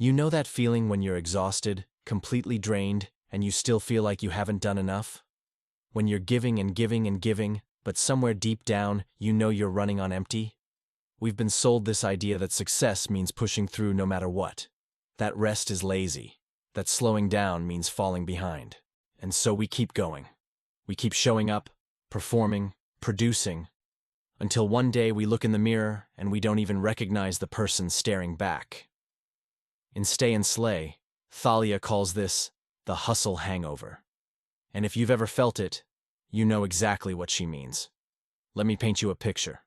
You know that feeling when you're exhausted, completely drained, and you still feel like you haven't done enough? When you're giving and giving and giving, but somewhere deep down, you know you're running on empty? We've been sold this idea that success means pushing through no matter what. That rest is lazy. That slowing down means falling behind. And so we keep going. We keep showing up, performing, producing, until one day we look in the mirror and we don't even recognize the person staring back. In Stay and Slay, Thalia calls this the hustle hangover. And if you've ever felt it, you know exactly what she means. Let me paint you a picture.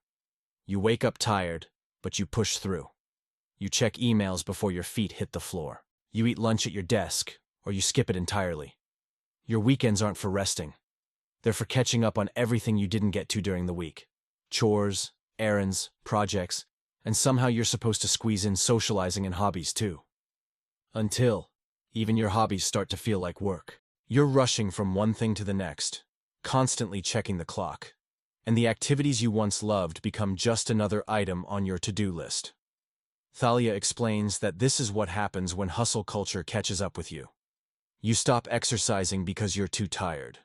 You wake up tired, but you push through. You check emails before your feet hit the floor. You eat lunch at your desk, or you skip it entirely. Your weekends aren't for resting. They're for catching up on everything you didn't get to during the week. Chores, errands, projects, and somehow you're supposed to squeeze in socializing and hobbies too. Until even your hobbies start to feel like work. You're rushing from one thing to the next, constantly checking the clock. And the activities you once loved become just another item on your to-do list. Thalia explains that this is what happens when hustle culture catches up with you. You stop exercising because you're too tired.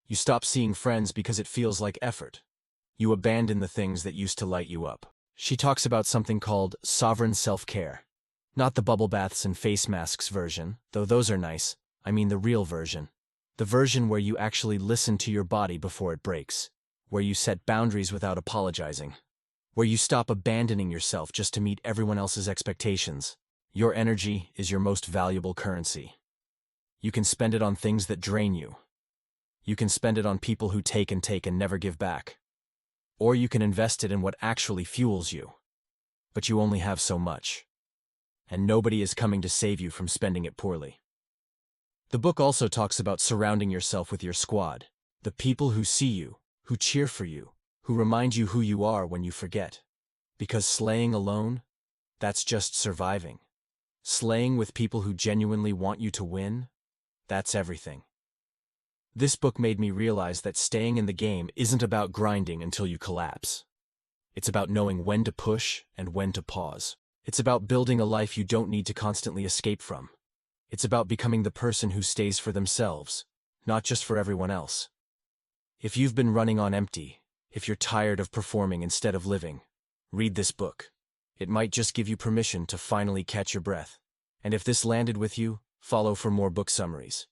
You stop seeing friends because it feels like effort. You abandon the things that used to light you up. She talks about something called sovereign self-care. Not the bubble baths and face masks version, though those are nice. I mean the real version. The version where you actually listen to your body before it breaks. Where you set boundaries without apologizing. Where you stop abandoning yourself just to meet everyone else's expectations. Your energy is your most valuable currency. You can spend it on things that drain you. You can spend it on people who take and never give back. Or you can invest it in what actually fuels you. But you only have so much. And nobody is coming to save you from spending it poorly. The book also talks about surrounding yourself with your squad. The people who see you, who cheer for you, who remind you who you are when you forget. Because slaying alone, that's just surviving. Slaying with people who genuinely want you to win, that's everything. This book made me realize that staying in the game isn't about grinding until you collapse. It's about knowing when to push and when to pause. It's about building a life you don't need to constantly escape from. It's about becoming the person who stays for themselves, not just for everyone else. If you've been running on empty, if you're tired of performing instead of living, read this book. It might just give you permission to finally catch your breath. And if this landed with you, follow for more book summaries.